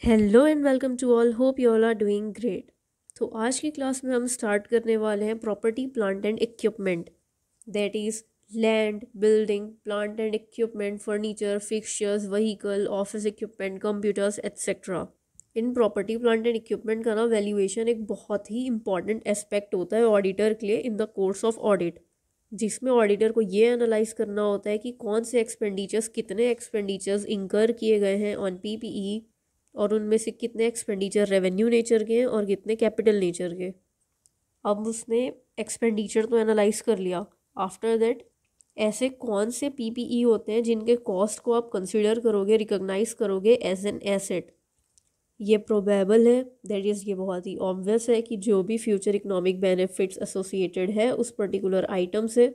Hello and welcome to all, hope you all are doing great. तो आज की class में हम स्टार्ट करने वाले हैं property plant and equipment, that is land, building, plant and equipment, furniture, fixtures, vehicle, office equipment, computers etcetera. In property plant and equipment का ना वैल्यूएशन एक बहुत ही इंपॉर्टेंट एस्पेक्ट होता है ऑडिटर के लिए in the course of audit, जिसमें auditor को ये एनालाइज करना होता है कि कौन से एक्सपेंडिचर्स, कितने एक्सपेंडिचर्स इंकर किए गए हैं ऑन पीपीई, और उनमें से कितने एक्सपेंडिचर रेवेन्यू नेचर के हैं और कितने कैपिटल नेचर के। अब उसने एक्सपेंडिचर तो एनालाइज कर लिया। आफ्टर दैट ऐसे कौन से पीपीई होते हैं जिनके कॉस्ट को आप कंसिडर करोगे, रिकॉग्नाइज करोगे एज एन एसेट। ये प्रोबेबल है, दैट इज़, ये बहुत ही ऑब्वियस है कि जो भी फ्यूचर इकोनॉमिक बेनिफिट्स एसोसिएटेड है उस पर्टिकुलर आइटम से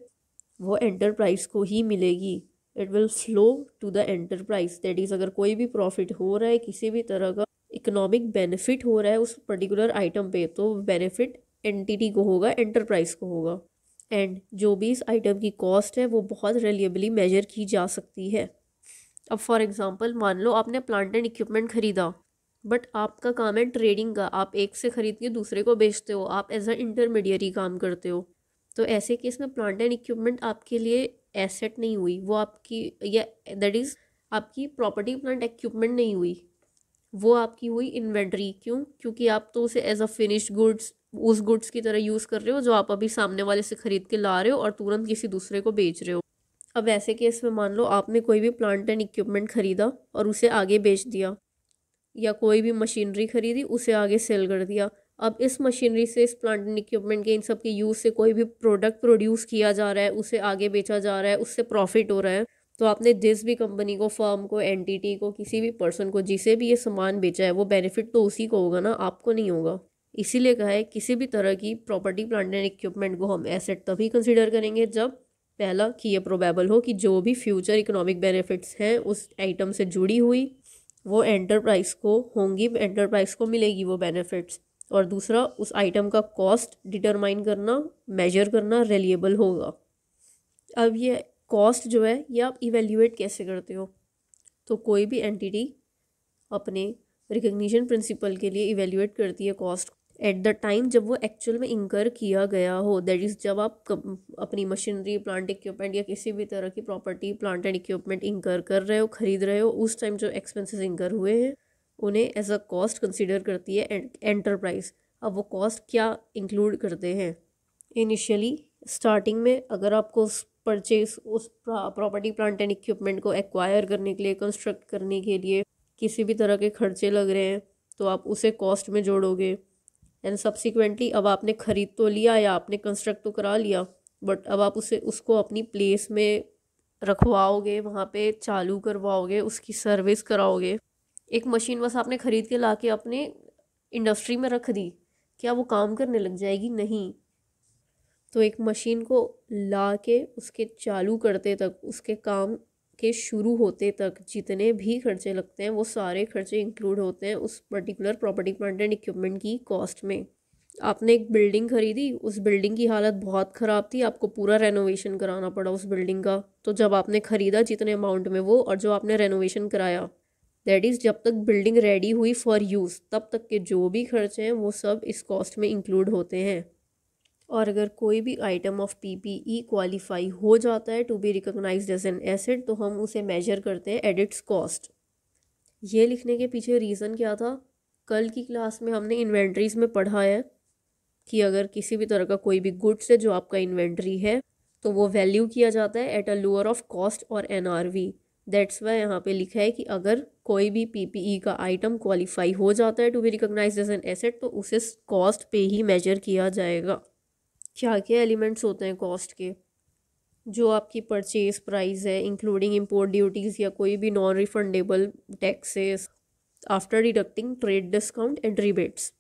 वो एंटरप्राइज को ही मिलेगी। It will flow to the enterprise, that is, अगर कोई भी प्रॉफिट हो रहा है, किसी भी तरह का इकोनॉमिक बेनिफिट हो रहा है उस पर्टिकुलर आइटम पे, तो बेनिफिट एंटिटी को होगा, एंटरप्राइज को होगा। एंड जो भी इस आइटम की कॉस्ट है वो बहुत रिलायबली मेजर की जा सकती है। अब फॉर एग्जांपल मान लो आपने प्लांट एंड इक्विपमेंट खरीदा, बट आपका काम है ट्रेडिंग का, आप एक से खरीद के दूसरे को बेचते हो, आप एज अ इंटरमीडियरी काम करते हो। तो ऐसे केस में प्लांट एंड इक्विपमेंट आपके लिए एसेट नहीं हुई, वो आपकी, या दैट इज़ आपकी प्रॉपर्टी प्लांट इक्विपमेंट नहीं हुई, वो आपकी हुई इन्वेंट्री। क्यों? क्योंकि आप तो उसे एज अ फिनिश्ड गुड्स, उस गुड्स की तरह यूज़ कर रहे हो जो आप अभी सामने वाले से खरीद के ला रहे हो और तुरंत किसी दूसरे को बेच रहे हो। अब ऐसे केस में मान लो आपने कोई भी प्लांट एंड इक्विपमेंट खरीदा और उसे आगे बेच दिया, या कोई भी मशीनरी खरीदी उसे आगे सेल कर दिया। अब इस मशीनरी से, इस प्लांट एंड इक्विपमेंट के, इन सब के यूज़ से कोई भी प्रोडक्ट प्रोड्यूस किया जा रहा है, उसे आगे बेचा जा रहा है, उससे प्रॉफिट हो रहा है। तो आपने जिस भी कंपनी को, फर्म को, एंटिटी को, किसी भी पर्सन को, जिसे भी ये सामान बेचा है, वो बेनिफिट तो उसी को होगा ना, आपको नहीं होगा। इसीलिए कहा है किसी भी तरह की प्रॉपर्टी प्लांट एंड इक्विपमेंट को हम एसेट तभी कंसिडर करेंगे जब पहला कि ये प्रोबेबल हो कि जो भी फ्यूचर इकोनॉमिक बेनिफिट्स हैं उस आइटम से जुड़ी हुई वो एंटरप्राइज को होंगी, एंटरप्राइज को मिलेगी वो बेनिफिट्स। और दूसरा, उस आइटम का कॉस्ट डिटरमाइन करना, मेजर करना रिलायबल होगा। अब ये कॉस्ट जो है ये आप इवेल्युएट कैसे करते हो? तो कोई भी एंटिटी अपने रिकग्निशन प्रिंसिपल के लिए इवेल्युएट करती है कॉस्ट एट द टाइम जब वो एक्चुअल में इंकर किया गया हो, दैट इज़ जब आप अपनी मशीनरी, प्लांट इक्विपमेंट या किसी भी तरह की प्रॉपर्टी, प्लांट एंड इक्विपमेंट इंकर कर रहे हो, खरीद रहे हो, उस टाइम जो एक्सपेंसेस इंकर हुए हैं उन्हें एज अ कॉस्ट कंसिडर करती है एंटरप्राइज। अब वो कॉस्ट क्या इंक्लूड करते हैं? इनिशियली स्टार्टिंग में अगर आपको उस परचेज, उस प्रॉपर्टी, प्लांट एंड इक्विपमेंट को एक्वायर करने के लिए, कंस्ट्रक्ट करने के लिए किसी भी तरह के खर्चे लग रहे हैं तो आप उसे कॉस्ट में जोड़ोगे। एंड सब्सिक्वेंटली अब आपने ख़रीद तो लिया या आपने कंस्ट्रक्ट तो करा लिया, बट अब आप उसको अपनी प्लेस में रखवाओगे, वहाँ पे चालू करवाओगे, उसकी सर्विस कराओगे। एक मशीन बस आपने ख़रीद के ला के अपने इंडस्ट्री में रख दी, क्या वो काम करने लग जाएगी? नहीं। तो एक मशीन को ला के उसके चालू करते तक, उसके काम के शुरू होते तक जितने भी खर्चे लगते हैं वो सारे खर्चे इंक्लूड होते हैं उस particular property, plant and equipment की कॉस्ट में। आपने एक बिल्डिंग खरीदी, उस बिल्डिंग की हालत बहुत ख़राब थी, आपको पूरा रेनोवेशन कराना पड़ा उस बिल्डिंग का। तो जब आपने ख़रीदा जितने अमाउंट में वो, और जो आपने रेनोवेशन कराया, दैट इज़ जब तक बिल्डिंग रेडी हुई फॉर यूज़ तब तक के जो भी खर्चे हैं वो सब इस कॉस्ट में इंक्लूड होते हैं। और अगर कोई भी आइटम ऑफ पीपीई क्वालिफाई हो जाता है to be recognised as an asset, तो हम उसे मेजर करते हैं एट इट्स कॉस्ट। ये लिखने के पीछे रीज़न क्या था? कल की क्लास में हमने इन्वेंट्रीज में पढ़ा है कि अगर किसी भी तरह का कोई भी गुड्स है जो आपका इन्वेंट्री है तो वो वैल्यू किया जाता है at a lower of cost और एनआरवी। दैट्स वाई यहाँ पे लिखा है कि अगर कोई भी पीपीई का आइटम क्वालिफाई हो जाता है to be recognised as an asset तो उसे कॉस्ट पे ही मेजर किया जाएगा। क्या क्या एलिमेंट्स होते हैं कॉस्ट के? जो आपकी परचेज प्राइस है इंक्लूडिंग इंपोर्ट ड्यूटीज़ या कोई भी non refundable taxes after deducting trade discount and rebates.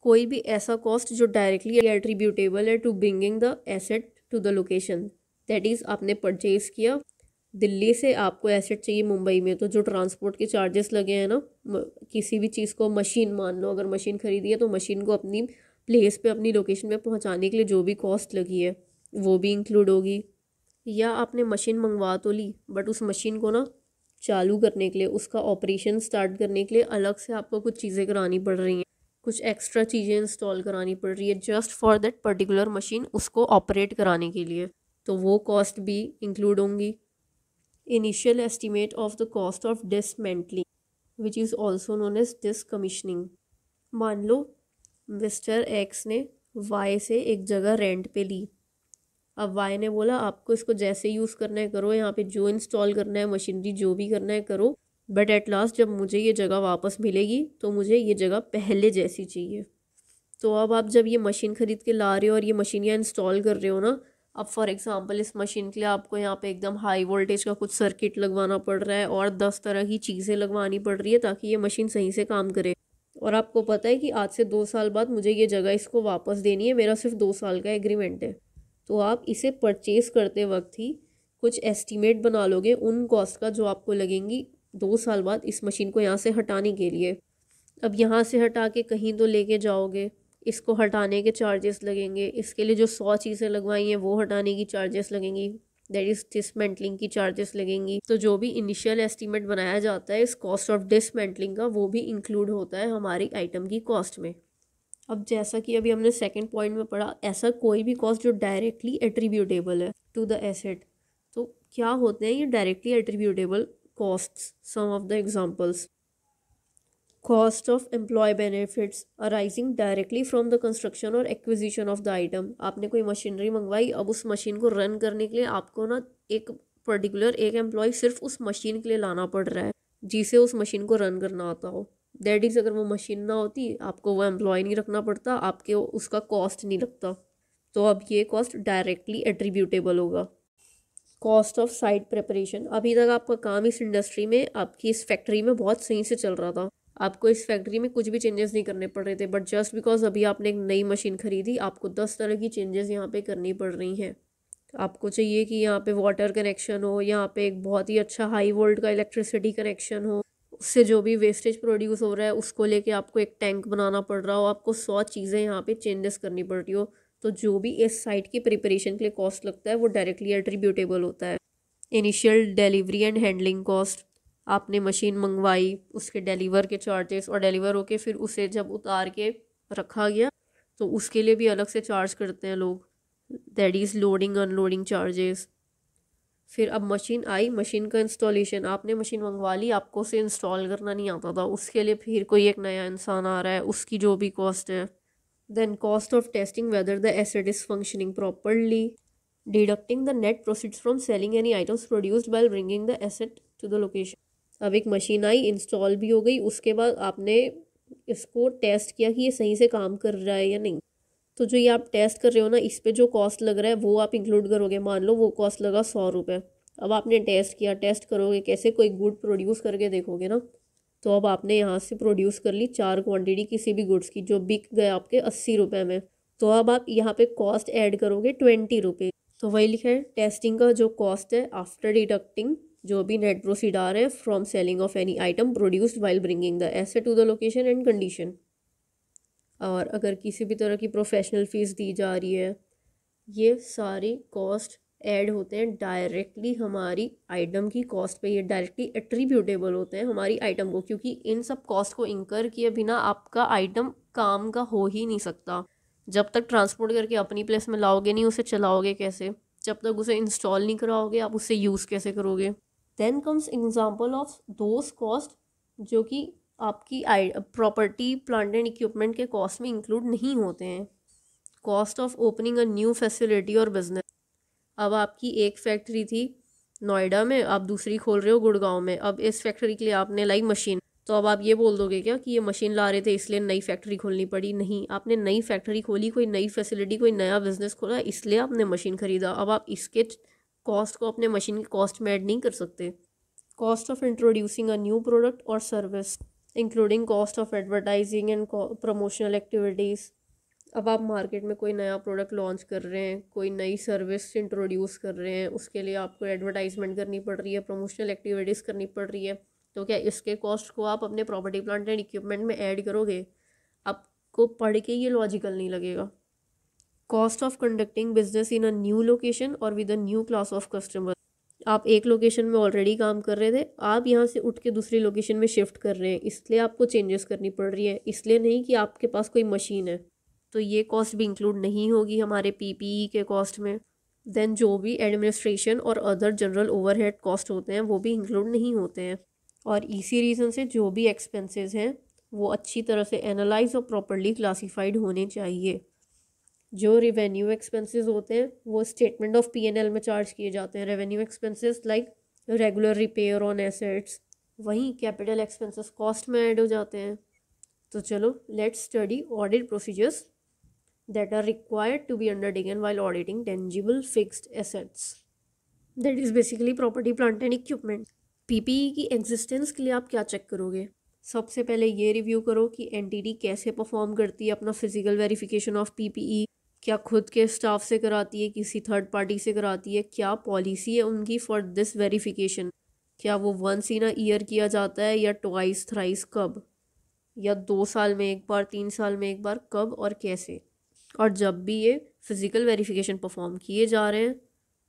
कोई भी ऐसा कॉस्ट जो डायरेक्टली एट्रीब्यूटेबल है to bringing the asset to the location, that is आपने परचेज किया, दिल्ली से आपको एसेट चाहिए मुंबई में, तो जो ट्रांसपोर्ट के चार्जेस लगे हैं ना, किसी भी चीज़ को, मशीन मान लो, अगर मशीन खरीदी है तो मशीन को अपनी प्लेस पे, अपनी लोकेशन पे पहुंचाने के लिए जो भी कॉस्ट लगी है वो भी इंक्लूड होगी। या आपने मशीन मंगवा तो ली, बट उस मशीन को ना चालू करने के लिए, उसका ऑपरेशन स्टार्ट करने के लिए अलग से आपको कुछ चीज़ें करानी पड़ रही हैं, कुछ एक्स्ट्रा चीज़ें इंस्टॉल करानी पड़ रही है just for that particular machine, उसको ऑपरेट कराने के लिए, तो वो कॉस्ट भी इंक्लूड होंगी। Initial estimate of the cost of dismantling which is also known as decommissioning. मान लो मिस्टर एक्स ने वाई से एक जगह रेंट पे ली। अब वाई ने बोला आपको इसको जैसे यूज़ करना है करो, यहाँ पे जो इंस्टॉल करना है मशीनरी जो भी करना है करो, बट एट लास्ट जब मुझे ये जगह वापस मिलेगी तो मुझे ये जगह पहले जैसी चाहिए। तो अब आप जब ये मशीन ख़रीद के ला रहे हो और ये मशीन यहाँ इंस्टॉल कर रहे हो ना, अब फॉर एग्जांपल इस मशीन के लिए आपको यहाँ पे एकदम हाई वोल्टेज का कुछ सर्किट लगवाना पड़ रहा है और 10 तरह की चीज़ें लगवानी पड़ रही है ताकि ये मशीन सही से काम करे। और आपको पता है कि आज से 2 साल बाद मुझे ये जगह इसको वापस देनी है, मेरा सिर्फ 2 साल का एग्रीमेंट है। तो आप इसे परचेज़ करते वक्त ही कुछ एस्टिमेट बना लोगे उन कॉस्ट का जो आपको लगेंगी 2 साल बाद इस मशीन को यहाँ से हटाने के लिए। अब यहाँ से हटा के कहीं तो लेके जाओगे, इसको हटाने के चार्जेस लगेंगे, इसके लिए जो 100 चीज़ें लगवाई हैं वो हटाने की चार्जेस लगेंगी, दैट इज़ डिसमेंटलिंग की चार्जेस लगेंगी। तो जो भी इनिशियल एस्टीमेट बनाया जाता है इस कॉस्ट ऑफ डिसमेंटलिंग का, वो भी इंक्लूड होता है हमारी आइटम की कॉस्ट में। अब जैसा कि अभी हमने सेकंड पॉइंट में पढ़ा, ऐसा कोई भी कॉस्ट जो डायरेक्टली एट्रीब्यूटेबल है टू द एसेट। तो क्या होते हैं ये directly attributable costs? Some of the examples: cost of employ benefits arising directly from the construction और एक्विजिशन ऑफ द आइटम। आपने कोई मशीनरी मंगवाई, अब उस मशीन को रन करने के लिए आपको ना एक पर्टिकुलर एक एम्प्लॉय सिर्फ उस मशीन के लिए लाना पड़ रहा है जिसे उस मशीन को रन करना आता हो। दैट इज़ अगर वो मशीन ना होती आपको वो एम्प्लॉय नहीं रखना पड़ता, आपके उसका कॉस्ट नहीं लगता। तो अब ये कॉस्ट डायरेक्टली एट्रीब्यूटेबल होगा। कॉस्ट ऑफ साइट प्रिपरेशन: अभी तक आपका काम इस इंडस्ट्री में, आपकी इस फैक्ट्री में बहुत सही से चल रहा था, आपको इस फैक्ट्री में कुछ भी चेंजेस नहीं करने पड़ रहे थे, बट जस्ट बिकॉज अभी आपने एक नई मशीन खरीदी आपको 10 तरह की चेंजेस यहाँ पे करनी पड़ रही हैं। आपको चाहिए कि यहाँ पे वाटर कनेक्शन हो, यहाँ पे एक बहुत ही अच्छा हाई वोल्ट का इलेक्ट्रिसिटी कनेक्शन हो, उससे जो भी वेस्टेज प्रोड्यूस हो रहा है उसको लेके आपको एक टैंक बनाना पड़ रहा हो, आपको 100 चीज़ें यहाँ पे चेंजेस करनी पड़ रही हो। तो जो भी इस साइट की प्रिपरेशन के लिए कॉस्ट लगता है वो डायरेक्टली एट्रीब्यूटेबल होता है। Initial delivery and handling cost: आपने मशीन मंगवाई, उसके डिलीवर के चार्जेस, और डिलीवर होके फिर उसे जब उतार के रखा गया तो उसके लिए भी अलग से चार्ज करते हैं लोग, that is loading unloading charges. फिर अब मशीन आई, मशीन का इंस्टॉलेशन, आपने मशीन मंगवा ली, आपको उसे इंस्टॉल करना नहीं आता था, उसके लिए फिर कोई एक नया इंसान आ रहा है, उसकी जो भी कॉस्ट है। Then cost of testing whether the asset is functioning properly, deducting the net proceeds from selling any items produced while bringing the asset to the location. अब एक मशीन आई, इंस्टॉल भी हो गई, उसके बाद आपने इसको टेस्ट किया कि ये सही से काम कर रहा है या नहीं। तो जो ये आप टेस्ट कर रहे हो ना, इस पे जो कॉस्ट लग रहा है वो आप इंक्लूड करोगे। मान लो वो कॉस्ट लगा 100 रुपये। अब आपने टेस्ट किया, टेस्ट करोगे कैसे, कोई गुड प्रोड्यूस करके देखोगे ना। तो अब आपने यहाँ से प्रोड्यूस कर ली 4 क्वांटिटी किसी भी गुड्स की जो बिक गए आपके 80 रुपये में, तो अब आप यहाँ पे कॉस्ट ऐड करोगे 20 रुपये। तो वही लिखा है टेस्टिंग का जो कॉस्ट है आफ्टर डिडक्टिंग जो भी नेट प्रोसीड आ रहे हैं from selling of any item produced while bringing the asset to the location and condition. और अगर किसी भी तरह की प्रोफेशनल फ़ीस दी जा रही है, ये सारी कॉस्ट ऐड होते हैं डायरेक्टली हमारी आइटम की कॉस्ट पे, ये डायरेक्टली एट्रीब्यूटेबल होते हैं हमारी आइटम को, क्योंकि इन सब कॉस्ट को इंकर किए बिना आपका आइटम काम का हो ही नहीं सकता। जब तक ट्रांसपोर्ट करके अपनी प्लेस में लाओगे नहीं, उसे चलाओगे कैसे? जब तक उसे इंस्टॉल नहीं कराओगे आप उससे यूज़ कैसे करोगे? Then comes example of those cost जो कि आपकी प्रॉपर्टी प्लांट एंड इक्विपमेंट के कॉस्ट में इंक्लूड नहीं होते हैं। Cost of opening a new facility और बिजनेस: अब आपकी एक फैक्ट्री थी नोएडा में, आप दूसरी खोल रहे हो गुड़गांव में। अब इस फैक्ट्री के लिए आपने लाई मशीन, तो अब आप ये बोल दोगे क्या कि ये मशीन ला रहे थे इसलिए नई फैक्ट्री खोलनी पड़ी? नहीं, आपने नई फैक्ट्री खोली, कोई नई फैसिलिटी, कोई नया बिजनेस खोला, इसलिए आपने मशीन खरीदा। अब आप इसके कॉस्ट को अपने मशीन की कॉस्ट में ऐड नहीं कर सकते। Cost of introducing a new product और service including cost of advertising and promotional activities: अब आप मार्केट में कोई नया प्रोडक्ट लॉन्च कर रहे हैं, कोई नई सर्विस इंट्रोड्यूस कर रहे हैं, उसके लिए आपको एडवर्टाइजमेंट करनी पड़ रही है, प्रमोशनल एक्टिविटीज़ करनी पड़ रही है। तो क्या इसके कॉस्ट को आप अपने प्रॉपर्टी प्लांट एंड इक्विपमेंट में ऐड करोगे? आपको पढ़ के ये लॉजिकल नहीं लगेगा। Cost of conducting business in a new location और with a new class of customer: आप एक लोकेशन में ऑलरेडी काम कर रहे थे, आप यहाँ से उठ के दूसरी लोकेशन में शिफ्ट कर रहे हैं, इसलिए आपको चेंजेस करनी पड़ रही है, इसलिए नहीं कि आपके पास कोई मशीन है। तो ये कॉस्ट भी इंक्लूड नहीं होगी हमारे पीपीई के कॉस्ट में। देन जो भी एडमिनिस्ट्रेशन और अदर जनरल ओवरहेड कॉस्ट होते हैं वो भी इंक्लूड नहीं होते हैं। और इसी रीज़न से जो भी एक्सपेंसेस हैं वो अच्छी तरह से एनालाइज और प्रॉपरली क्लासीफाइड होने चाहिए। जो रेवेन्यू एक्सपेंसेस होते हैं वो स्टेटमेंट ऑफ पीएनएल में चार्ज किए जाते हैं, revenue expenses like regular repair on assets. वहीं कैपिटल एक्सपेंसेस कॉस्ट में ऐड हो जाते हैं। तो चलो let's study audit procedures that are required to be undertaken while auditing tangible fixed assets, that is basically property plant and equipment। PPE की existence के लिए आप क्या चेक करोगे? सबसे पहले ये रिव्यू करो कि एंटिटी कैसे परफॉर्म करती है अपना फिजिकल वेरिफिकेशन ऑफ पीपीई। क्या खुद के स्टाफ से कराती है, किसी थर्ड पार्टी से कराती है, क्या पॉलिसी है उनकी फॉर दिस वेरिफिकेशन, क्या वो वंस इन अ ईयर किया जाता है या ट्वाइस थ्राइस कब, या 2 साल में एक बार, 3 साल में एक बार, कब और कैसे। और जब भी ये फिज़िकल वेरिफिकेशन परफॉर्म किए जा रहे हैं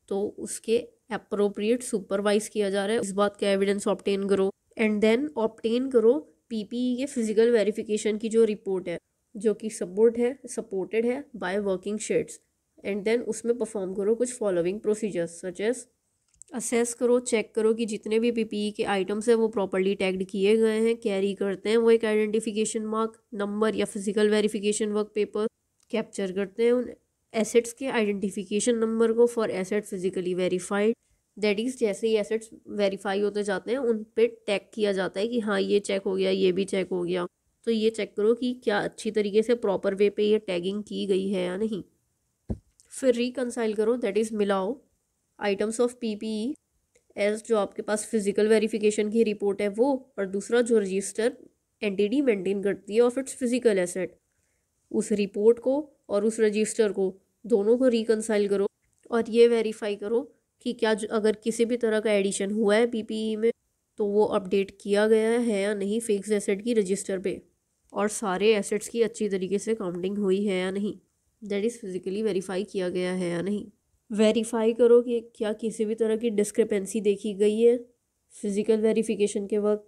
तो उसके अप्रोप्रिएट सुपरवाइज किया जा रहा है, इस बात का एविडेंस ऑब्टेन करो। एंड देन ऑब्टेन करो पीपीई के फिजिकल वेरिफिकेशन की जो रिपोर्ट है, जो कि सपोर्टेड है by working sheds. And then उसमें परफॉर्म करो कुछ following procedures such as assess करो, चेक करो कि जितने भी पीपीई के आइटम्स हैं वो प्रॉपर्ली टैग्ड किए गए हैं, कैरी करते हैं वो एक आइडेंटिफिकेशन मार्क, नंबर या physical verification work paper, capture करते हैं उन एसेट्स के आइडेंटिफिकेशन नंबर को for asset physically verified. That is जैसे ही एसेट्स वेरीफाई होते जाते हैं उन पे टैग किया जाता है कि हाँ ये चेक हो गया, ये भी चेक हो गया। तो ये चेक करो कि क्या अच्छी तरीके से प्रॉपर वे पे ये टैगिंग की गई है या नहीं। फिर रिकंसाइल करो, दैट इज़ मिलाओ आइटम्स ऑफ पीपीई एज जो आपके पास फिजिकल वेरिफिकेशन की रिपोर्ट है वो, और दूसरा जो रजिस्टर एंटिटी मेंटेन करती है ऑफ इट्स फिजिकल एसेट, उस रिपोर्ट को और उस रजिस्टर को दोनों को रिकंसाइल करो और ये वेरीफाई करो कि क्या अगर किसी भी तरह का एडिशन हुआ है पीपीई में तो वो अपडेट किया गया है या नहीं फिक्स एसेट की रजिस्टर पे, और सारे एसेट्स की अच्छी तरीके से काउंटिंग हुई है या नहीं, दैट इज़ फिजिकली वेरीफाई किया गया है या नहीं। वेरीफाई करो कि क्या किसी भी तरह की डिस्क्रिपेंसी देखी गई है फिजिकल वेरिफिकेशन के वक्त,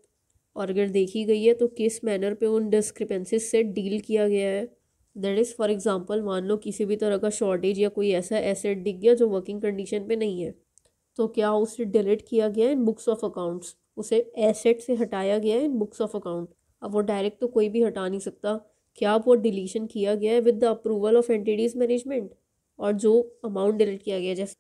और अगर देखी गई है तो किस मैनर पे उन डिस्क्रिपेंसीज से डील किया गया है। दैट इज़ फॉर एग्जांपल मान लो किसी भी तरह का शॉर्टेज या कोई ऐसा एसेट दिख गया जो वर्किंग कंडीशन पे नहीं है, तो क्या उसे डिलीट किया गया इन बुक्स ऑफ अकाउंट्स, उसे एसेट से हटाया गया है इन बुक्स ऑफ अकाउंट। अब वो डायरेक्ट तो कोई भी हटा नहीं सकता, क्या वो डिलीशन किया गया है with the approval of entities management. और जो अमाउंट डिलीट किया गया, जैसे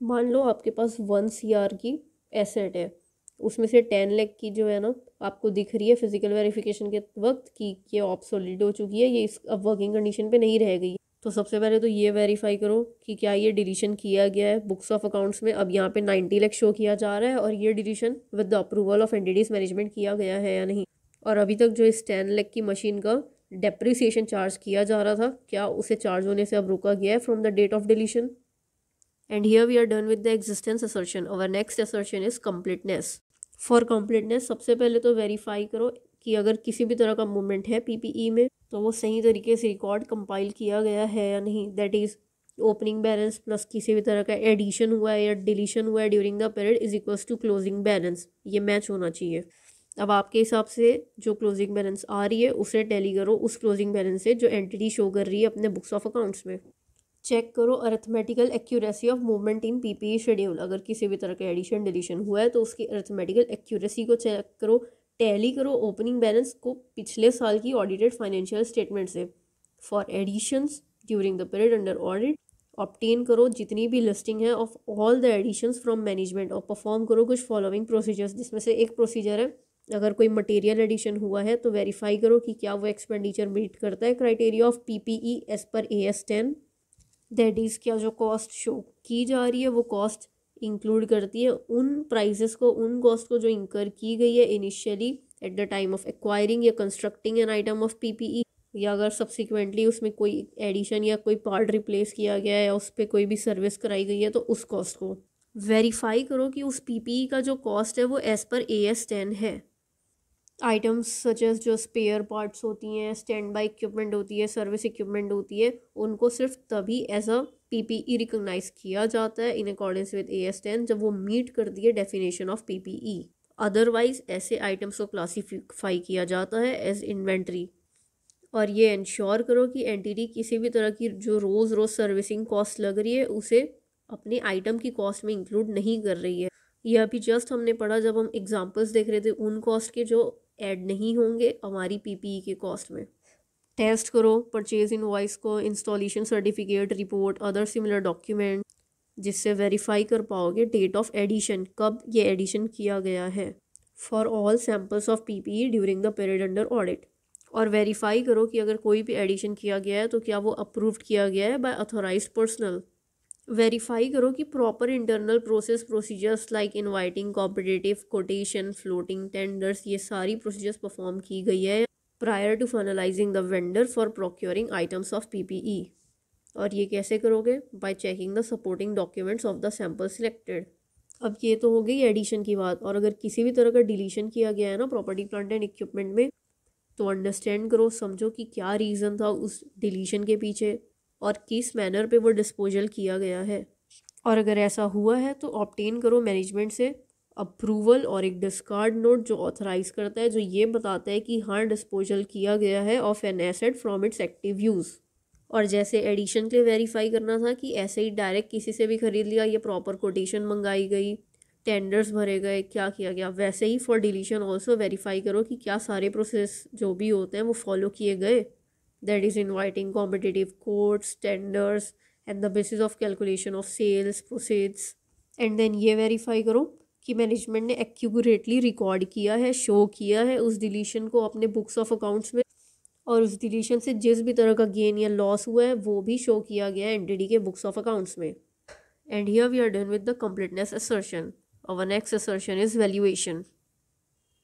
मान लो आपके पास 1 CR की एसेट है, उसमें से 10 लाख की जो है ना आपको दिख रही है फिजिकल वेरिफिकेशन के वक्त कि ये ऑब्सोलीट हो चुकी है, ये इस अब वर्किंग कंडीशन पे नहीं रह गई। तो सबसे पहले तो ये वेरीफाई करो कि क्या ये डिलीशन किया गया है बुक्स ऑफ अकाउंट्स में। अब यहाँ पे 90 लाख शो किया जा रहा है और ये deletion with the approval of entities management किया गया है या नहीं। और अभी तक जो इस 10 लाख की मशीन का डेप्रिसिएशन चार्ज किया जा रहा था, क्या उसे चार्ज होने से अब रोका गया है from the date of deletion. And here we are done with the existence assertion. Our next assertion is completeness. For completeness सबसे पहले तो वेरीफाई करो कि अगर किसी भी तरह का मूवमेंट है पीपीई में तो वो सही तरीके से रिकॉर्ड कंपाइल किया गया है या नहीं। That is opening balance plus किसी भी तरह का एडिशन हुआ है या डिलीशन हुआ है during the period is equals to closing balance, ये मैच होना चाहिए। अब आपके हिसाब से जो क्लोजिंग बैलेंस आ रही है उसे टैली करो उस क्लोजिंग बैलेंस से जो एंटिटी शो कर रही है अपने बुक्स ऑफ अकाउंट्स में। चेक करो arithmetical accuracy of movement in PPE schedule, अगर किसी भी तरह का एडिशन डिलीशन हुआ है तो उसकी अरिथमेटिकल एक्यूरेसी को चेक करो। टैली करो ओपनिंग बैलेंस को पिछले साल की ऑडिटेड फाइनेंशियल स्टेटमेंट से for additions during the period under audit. Obtain करो जितनी भी लिस्टिंग है of all the additions from management, और परफॉर्म करो कुछ फॉलोइंग प्रोसीजर्स, जिसमें से एक प्रोसीजर है अगर कोई मटेरियल एडिशन हुआ है तो वेरीफाई करो कि क्या वो एक्सपेंडिचर मीट करता है criteria of PPE as per AS 10। That is क्या जो कॉस्ट शो की जा रही है वो कॉस्ट इंक्लूड करती है उन प्राइसेस को, उन कॉस्ट को जो इंकर की गई है initially at the time of acquiring या constructing an item of PPE, या अगर सब्सिक्वेंटली उसमें कोई एडिशन या कोई पार्ट रिप्लेस किया गया है या उस पर कोई भी सर्विस कराई गई है तो उस कॉस्ट को वेरीफाई करो कि उस पीपीई का जो कॉस्ट है वो एज़ पर AS 10 है। आइटम्स सच एज जो स्पेयर पार्ट्स होती हैं, स्टैंड बाई इक्विपमेंट होती है, सर्विस इक्विपमेंट होती है, उनको सिर्फ तभी एज अ पीपीई रिकॉग्नाइज किया जाता है इन अकॉर्डेंस विद AS10 जब वो मीट कर दिए डेफिनेशन ऑफ पीपीई। अदरवाइज ऐसे आइटम्स को क्लासीफाई किया जाता है एज इन्वेंट्री। और ये इंश्योर करो कि एंटिटी किसी भी तरह की जो रोज़ सर्विसिंग कॉस्ट लग रही है उसे अपने आइटम की कॉस्ट में इंक्लूड नहीं कर रही है। ये अभी जस्ट हमने पढ़ा जब हम एग्जांपल्स देख रहे थे उन कॉस्ट के जो ऐड नहीं होंगे हमारी पीपीई के कॉस्ट में। टेस्ट करो परचेज इनवॉइस को, installation certificate, report, other similar document, जिससे वेरीफाई कर पाओगे डेट ऑफ एडिशन, कब ये एडिशन किया गया है for all samples of PPE during the period under audit. और वेरीफाई करो कि अगर कोई भी एडिशन किया गया है तो क्या वो अप्रूव्ड किया गया है बाय ऑथोराइज्ड पर्सनल। वेरीफाई करो कि proper internal procedures like inviting competitive quotation, floating tenders, ये सारी प्रोसीजर्स परफॉर्म की गई है prior to finalising the vendor for procuring items of PPE. और ये कैसे करोगे? By checking the supporting documents of the sample selected. अब ये तो हो गई एडिशन की बात। और अगर किसी भी तरह का डिलीशन किया गया है ना प्रॉपर्टी प्लांट एंड इक्विपमेंट में, तो अंडरस्टैंड करो, समझो कि क्या रीज़न था उस डिलीशन के पीछे और किस मैनर पे वो डिस्पोजल किया गया है। और अगर ऐसा हुआ है तो ऑब्टेन करो मैनेजमेंट से अप्रूवल और एक डिस्कार्ड नोट जो ऑथराइज करता है, जो ये बताता है कि हाँ डिस्पोजल किया गया है of an asset from its active use. और जैसे एडिशन के लिए वेरीफाई करना था कि ऐसे ही डायरेक्ट किसी से भी खरीद लिया, ये प्रॉपर कोटेशन मंगाई गई, टेंडर्स भरे गए, क्या किया गया, वैसे ही फॉर डिलीशन ऑल्सो वेरीफाई करो कि क्या सारे प्रोसेस जो भी होते हैं वो फॉलो किए गए। That is inviting competitive quotes, tenders and the basis of calculation of sales proceeds. And then ये वेरीफाई करो कि मैनेजमेंट ने एक्यूरेटली रिकॉर्ड किया है, शो किया है उस डिलीशन को अपने बुक्स ऑफ अकाउंट्स में, और उस डिलीशन से जिस भी तरह का गेन या लॉस हुआ है वो भी शो किया गया है एंटिटी के बुक्स ऑफ अकाउंट्स में। And here we are done with the completeness assertion. Our next assertion is valuation।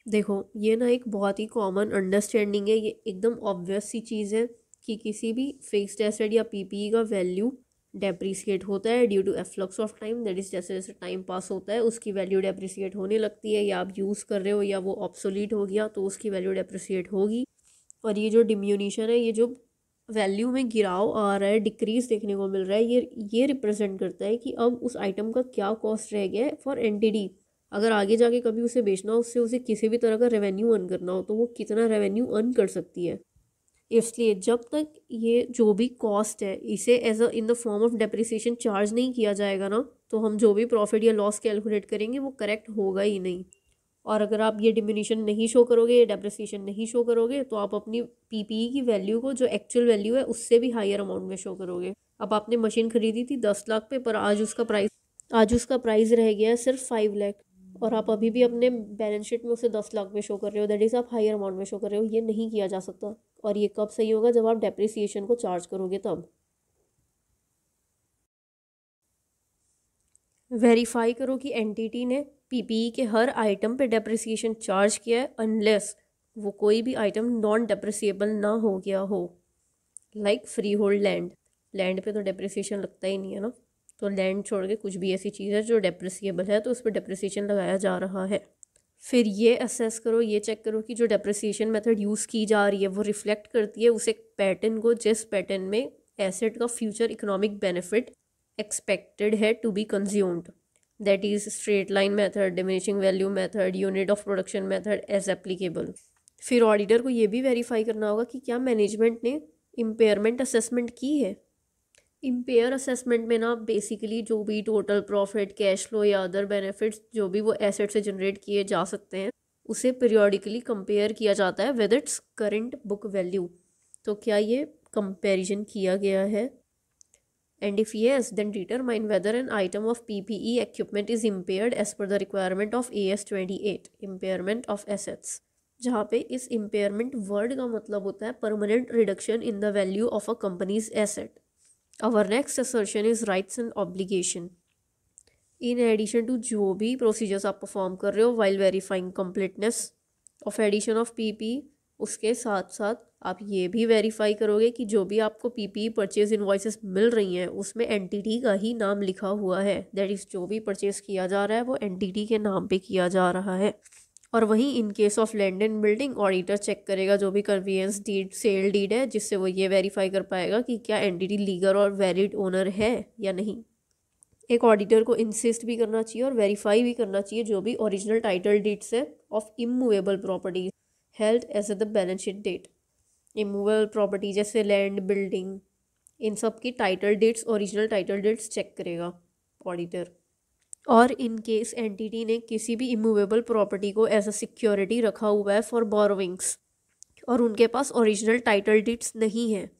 देखो ये ना एक बहुत ही कॉमन अंडरस्टैंडिंग है, ये एकदम ऑब्वियस सी चीज़ है कि किसी भी फिक्स्ड एसेट या पीपीई का वैल्यू डेप्रिसिएट होता है due to efflux of time. That is जैसे जैसे टाइम पास होता है उसकी वैल्यू डेप्रिसिएट होने लगती है, या आप यूज़ कर रहे हो या वो ऑब्सोलीट हो गया तो उसकी वैल्यू डेप्रिसिएट होगी। और ये जो डिम्यूनिशन है, ये जो वैल्यू में गिराव आ रहा है, डिक्रीज देखने को मिल रहा है, ये रिप्रेजेंट करता है कि अब उस आइटम का क्या कॉस्ट रह गया है फॉर एंटिटी। अगर आगे जाके कभी उसे बेचना हो, उससे उसे किसी भी तरह का रेवेन्यू अर्न करना हो, तो वो कितना रेवेन्यू अर्न कर सकती है। इसलिए जब तक ये जो भी कॉस्ट है इसे as a in the form of depreciation charge नहीं किया जाएगा ना, तो हम जो भी प्रॉफिट या लॉस कैलकुलेट करेंगे वो करेक्ट होगा ही नहीं। और अगर आप ये डिमिनिशन नहीं शो करोगे, ये डेप्रिसिएशन नहीं शो करोगे, तो आप अपनी पीपीई की वैल्यू को जो एक्चुअल वैल्यू है उससे भी हायर अमाउंट में शो करोगे। अब आपने मशीन खरीदी थी 10 लाख पे, पर आज उसका प्राइस रह गया है सिर्फ 5 लाख, और आप अभी भी अपने बैलेंस शीट में उसे 10 लाख में शो कर रहे हो। दैट इज़ आप हायर अमाउंट में शो कर रहे हो। ये नहीं किया जा सकता। और ये कब सही होगा? जब आप डेप्रिसिएशन को चार्ज करोगे तब। वेरीफाई करो कि एंटिटी ने पीपीई के हर आइटम पे डेप्रिसिएशन चार्ज किया है, अनलेस वो कोई भी आइटम नॉन डेप्रिसिएबल ना हो गया हो। लाइक फ्री होल्ड लैंड पे तो डेप्रिसिएशन लगता ही नहीं है ना, तो लैंड छोड़ के कुछ भी ऐसी चीज़ है जो डेप्रिसिएबल है तो उस पर डेप्रिसिएशन लगाया जा रहा है। फिर ये असेस करो, ये चेक करो कि जो डेप्रिसिएशन मेथड यूज़ की जा रही है वो रिफ्लेक्ट करती है उस एक पैटर्न को, जिस पैटर्न में एसेट का फ्यूचर इकोनॉमिक बेनिफिट एक्सपेक्टेड है to be consumed. That is straight line method, diminishing value method, unit of production method as applicable. फिर ऑडिटर को ये भी वेरीफाई करना होगा कि क्या मैनेजमेंट ने इम्पेयरमेंट असेसमेंट की है। इम्पेयर असेसमेंट में ना बेसिकली जो भी टोटल प्रॉफिट, कैश फ्लो या अदर बेनिफिट्स जो भी वो एसेट से जनरेट किए जा सकते हैं उसे पीरियोडिकली कंपेयर किया जाता है with its current book value. तो क्या ये कंपैरिजन किया गया है? And if yes, then determine whether an item of PPE equipment is impaired as per the requirement of AS28, impairment of assets, जहाँ पे इस impairment word का मतलब होता है permanent reduction in the value of a company's asset. Our next assertion is rights and obligation. In addition to जो भी procedures आप perform कर रहे हो while verifying completeness of addition of PPE, उसके साथ साथ आप ये भी वेरीफाई करोगे कि जो भी आपको पीपीई परचेज इनवॉइसेस मिल रही हैं उसमें एंटिटी का ही नाम लिखा हुआ है। दैट इज़ जो भी परचेज किया जा रहा है वो एंटिटी के नाम पे किया जा रहा है। और वहीं in case of land and building auditor check करेगा जो भी कन्वीनियंस डीड सेल डीड है, जिससे वो ये वेरीफाई कर पाएगा कि क्या एंटिटी लीगल और वैलिड ओनर है या नहीं। एक ऑडिटर को इंसिस्ट भी करना चाहिए और वेरीफाई भी करना चाहिए जो भी ओरिजिनल टाइटल डीड्स है of immovable property held as the balance sheet date. Immovable property जैसे लैंड, बिल्डिंग, इन सब की title deeds, original title deeds check करेगा ऑडिटर। और इन केस एंटिटी ने किसी भी इमूवेबल प्रॉपर्टी को एज अ सिक्योरिटी रखा हुआ है फॉर बोरोविंग्स और उनके पास ओरिजिनल टाइटल डीड्स नहीं है,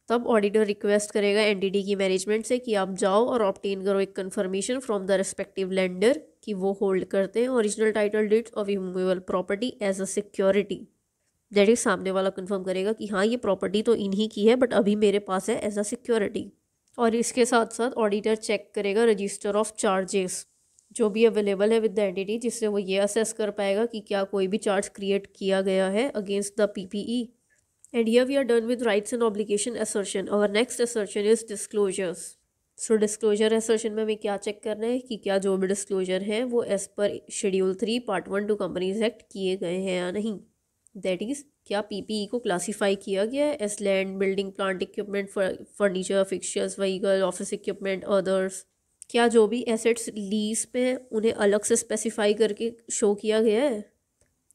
तब ऑडिटर रिक्वेस्ट करेगा एंटिटी की मैनेजमेंट से कि आप जाओ और ऑब्टेन करो एक confirmation from the respective lender कि वो होल्ड करते हैं original title deeds of immovable property as a security. That is सामने वाला कंफर्म करेगा कि हाँ ये प्रॉपर्टी तो इन्हीं की है बट अभी मेरे पास है एज अ सिक्योरिटी। और इसके साथ साथ ऑडिटर चेक करेगा रजिस्टर ऑफ चार्जेस जो भी अवेलेबल है विद द एंटिटी, जिससे वो ये असेस कर पाएगा कि क्या कोई भी चार्ज क्रिएट किया गया है against the PPE. And here we are done with rights and obligation assertion. Our next assertion is disclosures. So disclosure assertion में हमें क्या चेक करना है कि क्या जो भी डिस्क्लोजर है वो as per schedule 3 part 1 to companies act किए गए हैं या नहीं। दैट इज़ क्या पीपीई को क्लासीफाई किया गया है as land, building, plant equipment, furniture, fixtures, vehicle, office equipment, others. क्या जो भी एसेट्स लीज पे हैं उन्हें अलग से स्पेसिफाई करके शो किया गया है।